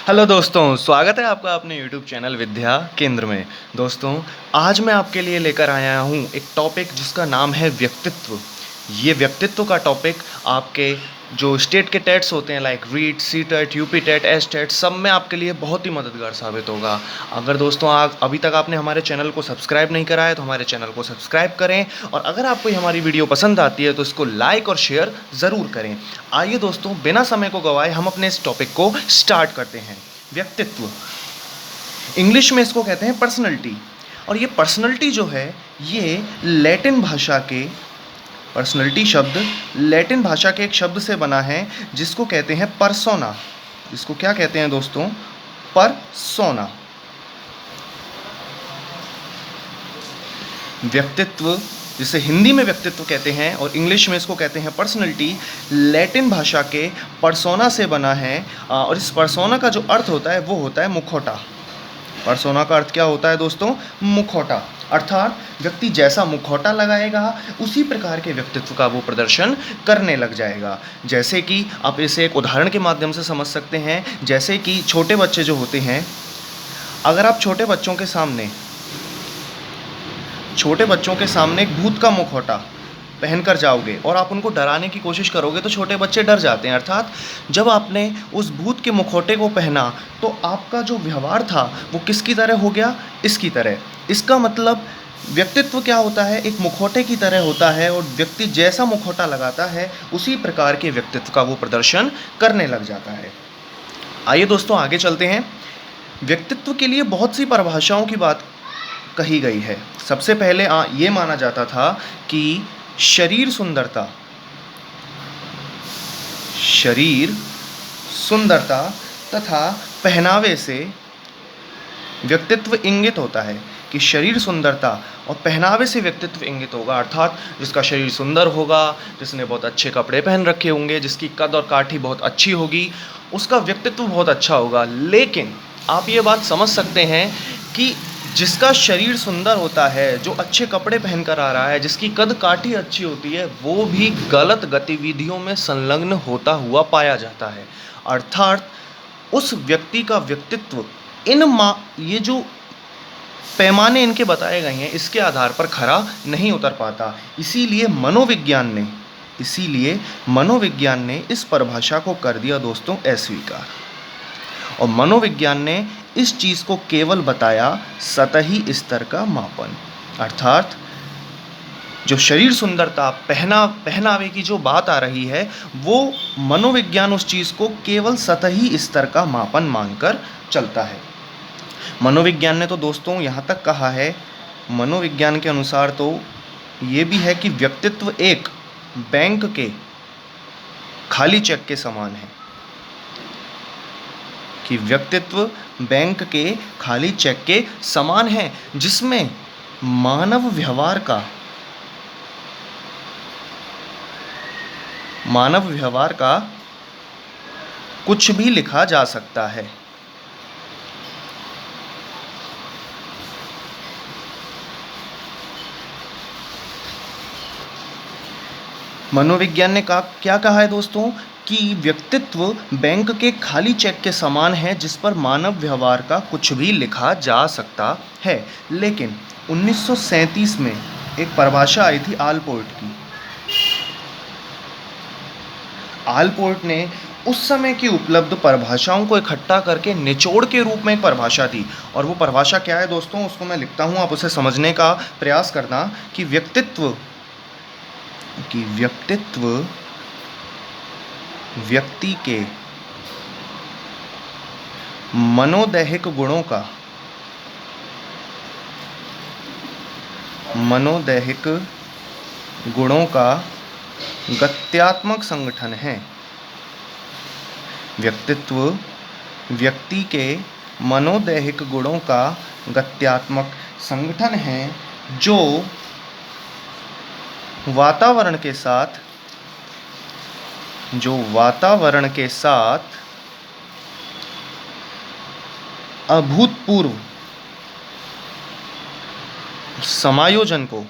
Hello दोस्तों, स्वागत है आपका अपने यूट्यूब चैनल विद्या केंद्र में। दोस्तों, आज मैं आपके लिए लेकर आया हूँ एक टॉपिक जिसका नाम है व्यक्तित्व। ये व्यक्तित्व का टॉपिक आपके जो स्टेट के टेट्स होते हैं like REET, CTET, UP TET, STET, सब में आपके लिए बहुत ही मददगार साबित होगा। अगर दोस्तों आप अभी तक आपने हमारे चैनल को सब्सक्राइब नहीं करा है तो हमारे चैनल को सब्सक्राइब करें, और अगर आपको ये हमारी वीडियो पसंद आती है तो इसको लाइक और शेयर ज़रूर करें। आइए दोस्तों, बिना समय को गवाए हम अपने इस टॉपिक को स्टार्ट करते हैं। व्यक्तित्व, इंग्लिश में इसको कहते हैं पर्सनैलिटी। और ये पर्सनैलिटी जो है ये लैटिन भाषा के, पर्सनैलिटी शब्द लैटिन भाषा के एक शब्द से बना है जिसको कहते हैं पर्सोना। इसको क्या कहते हैं दोस्तों? पर्सोना। व्यक्तित्व, जिसे हिंदी में व्यक्तित्व कहते हैं और इंग्लिश में इसको कहते हैं पर्सनैलिटी, लैटिन भाषा के पर्सोना से बना है। और इस पर्सोना का जो अर्थ होता है वो होता है मुखौटा। पर्सोना का अर्थ क्या होता है दोस्तों? मुखौटा। अर्थात व्यक्ति जैसा मुखौटा लगाएगा उसी प्रकार के व्यक्तित्व का वो प्रदर्शन करने लग जाएगा। जैसे कि आप इसे एक उदाहरण के माध्यम से समझ सकते हैं। जैसे कि छोटे बच्चे जो होते हैं, अगर आप छोटे बच्चों के सामने एक भूत का मुखौटा पहनकर जाओगे और आप उनको डराने की कोशिश करोगे तो छोटे बच्चे डर जाते हैं। अर्थात जब आपने उस भूत के मुखौटे को पहना तो आपका जो व्यवहार था वो किसकी तरह हो गया? इसकी तरह। इसका मतलब व्यक्तित्व क्या होता है? एक मुखौटे की तरह होता है, और व्यक्ति जैसा मुखौटा लगाता है उसी प्रकार के व्यक्तित्व का वो प्रदर्शन करने लग जाता है। आइए दोस्तों आगे चलते हैं। व्यक्तित्व के लिए बहुत सी परिभाषाओं की बात कही गई है। सबसे पहले ये माना जाता था कि शरीर सुंदरता तथा पहनावे से व्यक्तित्व इंगित होता है। कि शरीर सुंदरता और पहनावे से व्यक्तित्व इंगित होगा। अर्थात जिसका शरीर सुंदर होगा, जिसने बहुत अच्छे कपड़े पहन रखे होंगे, जिसकी कद और काठी बहुत अच्छी होगी, उसका व्यक्तित्व बहुत अच्छा होगा। लेकिन आप ये बात समझ सकते हैं कि जिसका शरीर सुंदर होता है, जो अच्छे कपड़े पहन कर आ रहा है, जिसकी कद काठी अच्छी होती है, वो भी गलत गतिविधियों में संलग्न होता हुआ पाया जाता है। अर्थात उस व्यक्ति का व्यक्तित्व ये जो पैमाने इनके बताए गए हैं इसके आधार पर खरा नहीं उतर पाता। इसीलिए मनोविज्ञान ने इस परिभाषा को कर दिया दोस्तों अस्वीकार। और मनोविज्ञान ने इस चीज़ को केवल बताया सतही स्तर का मापन। अर्थात जो शरीर सुंदरता, पहनावे की जो बात आ रही है, वो मनोविज्ञान उस चीज़ को केवल सतही स्तर का मापन मानकर चलता है। मनोविज्ञान ने तो दोस्तों यहाँ तक कहा है, मनोविज्ञान के अनुसार तो ये भी है कि व्यक्तित्व एक बैंक के खाली चेक के समान है। कि व्यक्तित्व बैंक के खाली चेक के समान है, जिसमें मानव व्यवहार का कुछ भी लिखा जा सकता है। मनोविज्ञान ने क्या कहा है दोस्तों? कि व्यक्तित्व बैंक के खाली चेक के समान है जिस पर मानव व्यवहार का कुछ भी लिखा जा सकता है। लेकिन 1937 में एक परिभाषा आई थी आलपोर्ट की। आलपोर्ट ने उस समय की उपलब्ध परिभाषाओं को इकट्ठा करके निचोड़ के रूप में एक परिभाषा दी। और वो परिभाषा क्या है दोस्तों? उसको मैं लिखता हूँ, आप उसे समझने का प्रयास करना। कि व्यक्तित्व व्यक्ति के मनोदैहिक गुणों का गत्यात्मक संगठन है। व्यक्तित्व व्यक्ति के मनोदैहिक गुणों का गत्यात्मक संगठन है, जो वातावरण के साथ अभूतपूर्व समायोजन को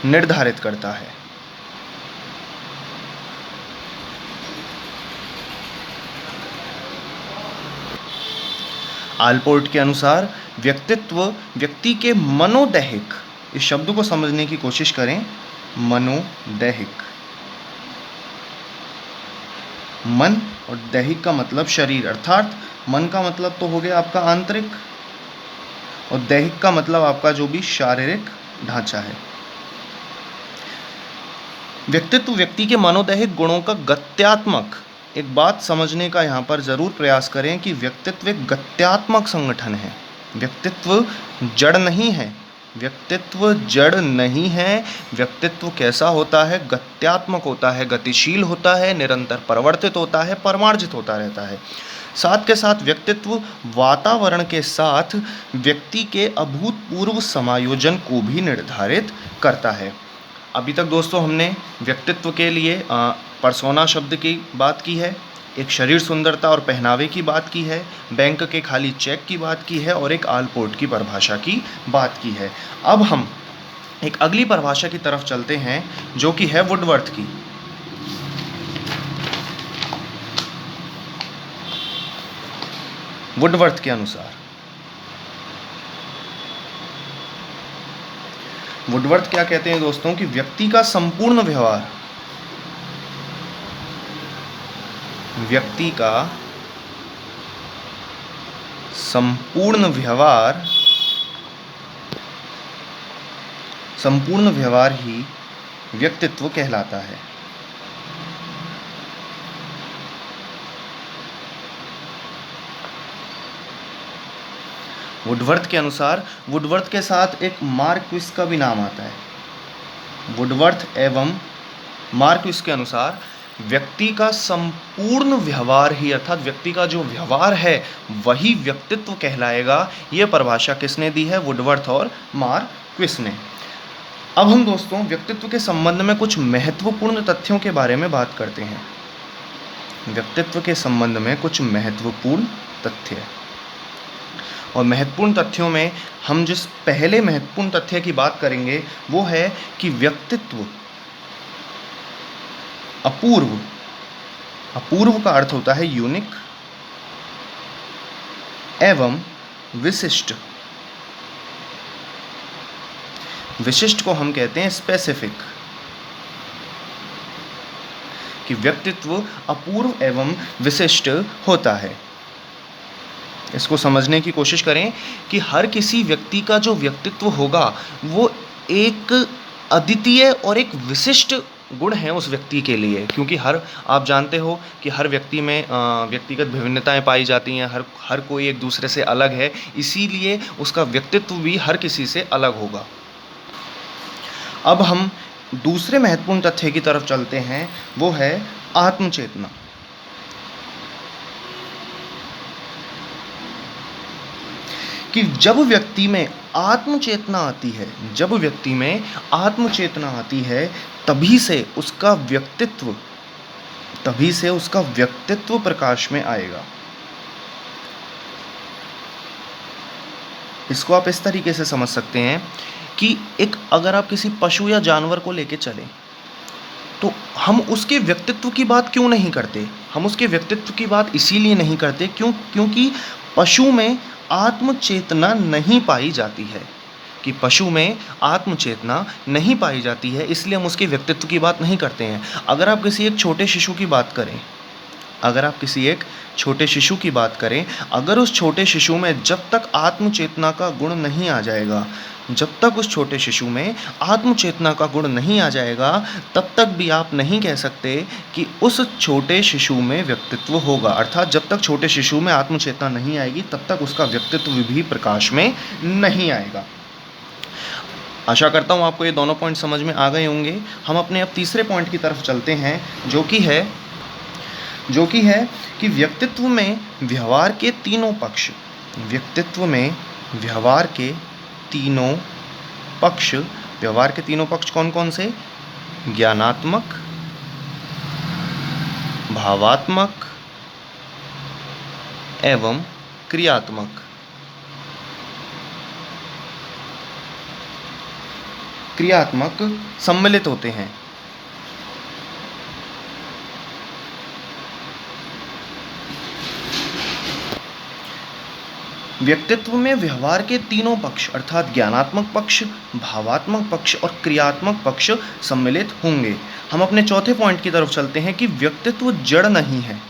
निर्धारित करता है। आलपोर्ट के अनुसार व्यक्तित्व व्यक्ति के मनोदैहिक, इस शब्द को समझने की कोशिश करें, मनोदैहिक, मन और दैहिक का मतलब शरीर, अर्थात मन का मतलब तो हो गया आपका आंतरिक और दैहिक का मतलब आपका जो भी शारीरिक ढांचा है। व्यक्तित्व व्यक्ति के मनोदैहिक गुणों का गत्यात्मक, एक बात समझने का यहाँ पर ज़रूर प्रयास करें कि व्यक्तित्व एक गत्यात्मक संगठन है। व्यक्तित्व जड़ नहीं है, व्यक्तित्व जड़ नहीं है। व्यक्तित्व कैसा होता है? गत्यात्मक होता है, गतिशील होता है, निरंतर परिवर्तित होता है, परमार्जित होता रहता है। साथ के साथ व्यक्तित्व वातावरण के साथ व्यक्ति के अभूतपूर्व समायोजन को भी निर्धारित करता है। अभी तक दोस्तों हमने व्यक्तित्व के लिए पर्सोना शब्द की बात की है, एक शरीर सुंदरता और पहनावे की बात की है, बैंक के खाली चेक की बात की है और एक आलपोर्ट की परिभाषा की बात की है। अब हम एक अगली परिभाषा की तरफ चलते हैं जो कि है वुडवर्थ की। वुडवर्थ के अनुसार, वुडवर्थ क्या कहते हैं दोस्तों कि व्यक्ति का संपूर्ण व्यवहार, व्यक्ति का संपूर्ण व्यवहार ही व्यक्तित्व कहलाता है। वुडवर्थ के अनुसार, वुडवर्थ के साथ एक मार्क्विस का भी नाम आता है। वुडवर्थ एवं मार्क्विस के अनुसार व्यक्ति का संपूर्ण व्यवहार ही, अर्थात व्यक्ति का जो व्यवहार है वही व्यक्तित्व कहलाएगा। ये परिभाषा किसने दी है? वुडवर्थ और मार्क्विस ने। अब हम दोस्तों व्यक्तित्व के संबंध में कुछ महत्वपूर्ण तथ्यों के बारे में बात करते हैं। व्यक्तित्व के संबंध में कुछ महत्वपूर्ण तथ्य, और महत्वपूर्ण तथ्यों में हम जिस पहले महत्वपूर्ण तथ्य की बात करेंगे वो है कि व्यक्तित्व अपूर्व, अपूर्व का अर्थ होता है यूनिक, एवं विशिष्ट, विशिष्ट को हम कहते हैं स्पेसिफिक, कि व्यक्तित्व अपूर्व एवं विशिष्ट होता है। इसको समझने की कोशिश करें कि हर किसी व्यक्ति का जो व्यक्तित्व होगा वो एक अद्वितीय और एक विशिष्ट गुण है उस व्यक्ति के लिए, क्योंकि आप जानते हो कि हर व्यक्ति में व्यक्तिगत विभिन्नताएं पाई जाती हैं, हर कोई एक दूसरे से अलग है, इसीलिए उसका व्यक्तित्व भी हर किसी से अलग होगा। अब हम दूसरे महत्वपूर्ण तथ्य की तरफ चलते हैं, वो है आत्मचेतना। कि जब व्यक्ति में आत्मचेतना आती है, जब व्यक्ति में आत्मचेतना आती है तभी से उसका व्यक्तित्व प्रकाश में आएगा। इसको आप इस तरीके से समझ सकते हैं कि अगर आप किसी पशु या जानवर को लेके चलें तो हम उसके व्यक्तित्व की बात क्यों नहीं करते? हम उसके व्यक्तित्व की बात इसीलिए नहीं करते क्योंकि पशु में आत्मचेतना नहीं पाई जाती है, कि पशु में आत्मचेतना नहीं पाई जाती है, इसलिए हम उसके व्यक्तित्व की बात नहीं करते हैं। अगर आप किसी एक छोटे शिशु की बात करें, अगर उस छोटे शिशु में जब तक आत्मचेतना का गुण नहीं आ जाएगा, तब तक भी आप नहीं कह सकते कि उस छोटे शिशु में व्यक्तित्व होगा। अर्थात जब तक छोटे शिशु में आत्मचेतना नहीं आएगी तब तक उसका व्यक्तित्व भी प्रकाश में नहीं आएगा। आशा करता हूँ आपको ये दोनों पॉइंट समझ में आ गए होंगे। हम अपने अब तीसरे पॉइंट की तरफ चलते हैं, जो कि है कि व्यक्तित्व में व्यवहार के तीनों पक्ष, व्यवहार के तीनों पक्ष कौन कौन से? ज्ञानात्मक, भावात्मक एवं क्रियात्मक सम्मिलित होते हैं। व्यक्तित्व में व्यवहार के तीनों पक्ष अर्थात ज्ञानात्मक पक्ष, भावात्मक पक्ष और क्रियात्मक पक्ष सम्मिलित होंगे। हम अपने चौथे पॉइंट की तरफ चलते हैं कि व्यक्तित्व जड़ नहीं है।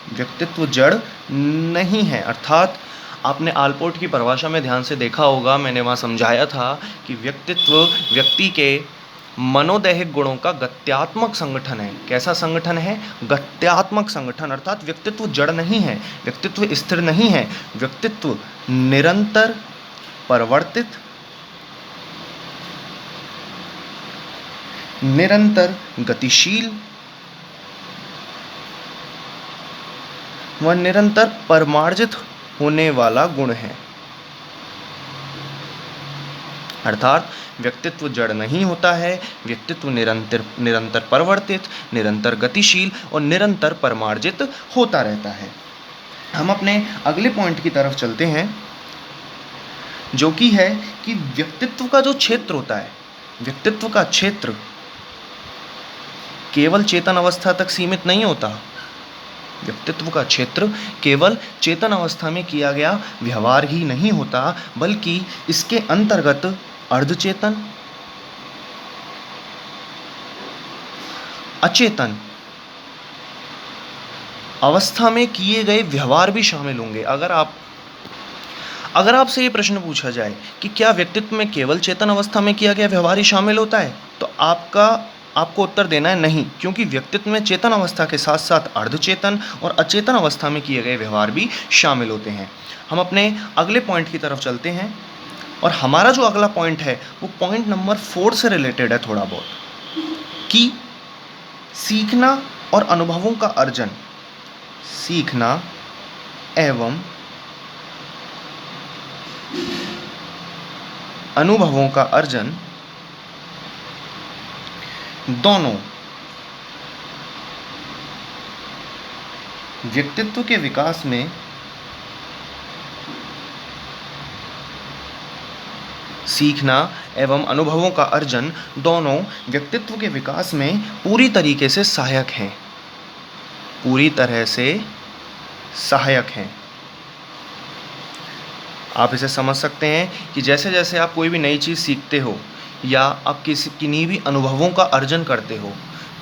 व्यक्तित्व जड़ नहीं है अर्थात आपने आलपोर्ट की परिभाषा में ध्यान से देखा होगा, मैंने वहाँ समझाया था कि व्यक्तित्व व्यक्ति के मनोदैहिक गुणों का गत्यात्मक संगठन है। कैसा संगठन है? गत्यात्मक संगठन अर्थात व्यक्तित्व जड़ नहीं है, व्यक्तित्व स्थिर नहीं है, व्यक्तित्व निरंतर परिवर्तित, निरंतर गतिशील व निरंतर परिमार्जित होने वाला गुण है। अर्थात व्यक्तित्व जड़ नहीं होता है, व्यक्तित्व निरंतर परिवर्तित, निरंतर गतिशील और निरंतर परिमार्जित होता रहता है। हम अपने अगले पॉइंट की तरफ चलते हैं, जो कि है कि व्यक्तित्व का जो क्षेत्र होता है, व्यक्तित्व का क्षेत्र केवल चेतन अवस्था तक सीमित नहीं होता। व्यक्तित्व का क्षेत्र केवल चेतन अवस्था में किया गया व्यवहार ही नहीं होता, बल्कि इसके अंतर्गत अर्धचेतन, अचेतन अवस्था में किए गए व्यवहार भी शामिल होंगे। अगर आपसे ये प्रश्न पूछा जाए कि क्या व्यक्तित्व में केवल चेतन अवस्था में किया गया व्यवहार ही शामिल होता है, तो आपको उत्तर देना है नहीं, क्योंकि व्यक्तित्व में चेतन अवस्था के साथ साथ अर्धचेतन और अचेतन अवस्था में किए गए व्यवहार भी शामिल होते हैं। हम अपने अगले पॉइंट की तरफ चलते हैं और हमारा जो अगला पॉइंट है वो पॉइंट नंबर 4 से रिलेटेड है थोड़ा बहुत, कि सीखना और अनुभवों का अर्जन, सीखना एवं अनुभवों का अर्जन दोनों व्यक्तित्व के विकास में सीखना एवं अनुभवों का अर्जन दोनों व्यक्तित्व के विकास में पूरी तरीके से सहायक हैं, पूरी तरह से सहायक हैं। आप इसे समझ सकते हैं कि जैसे जैसे आप कोई भी नई चीज़ सीखते हो या आप किन्हीं भी अनुभवों का अर्जन करते हो,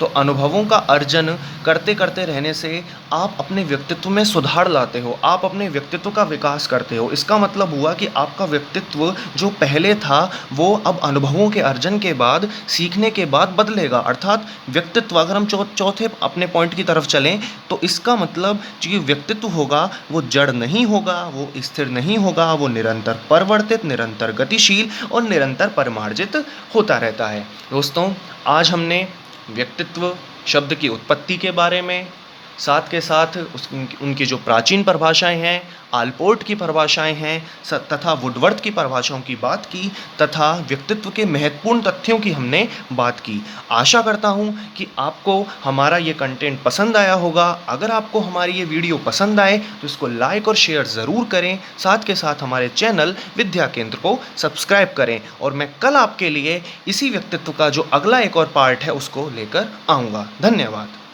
तो अनुभवों का अर्जन करते करते रहने से आप अपने व्यक्तित्व में सुधार लाते हो, आप अपने व्यक्तित्व का विकास करते हो। इसका मतलब हुआ कि आपका व्यक्तित्व जो पहले था वो अब अनुभवों के अर्जन के बाद, सीखने के बाद बदलेगा। अर्थात व्यक्तित्व, अगर हम चौथे अपने पॉइंट की तरफ चलें, तो इसका मतलब जो व्यक्तित्व होगा वो जड़ नहीं होगा, वो स्थिर नहीं होगा, वो निरंतर परिवर्तित, निरंतर गतिशील और निरंतर परिमार्जित होता रहता है। दोस्तों, आज हमने व्यक्तित्व शब्द की उत्पत्ति के बारे में, साथ के साथ उनकी जो प्राचीन परिभाषाएं हैं, आलपोर्ट की परिभाषाएं हैं तथा वुडवर्थ की परिभाषाओं की बात की, तथा व्यक्तित्व के महत्वपूर्ण तथ्यों की हमने बात की। आशा करता हूं कि आपको हमारा ये कंटेंट पसंद आया होगा। अगर आपको हमारी ये वीडियो पसंद आए तो इसको लाइक और शेयर ज़रूर करें, साथ के साथ हमारे चैनल विद्या केंद्र को सब्सक्राइब करें, और मैं कल आपके लिए इसी व्यक्तित्व का जो अगला एक और पार्ट है उसको लेकर आऊँगा। धन्यवाद।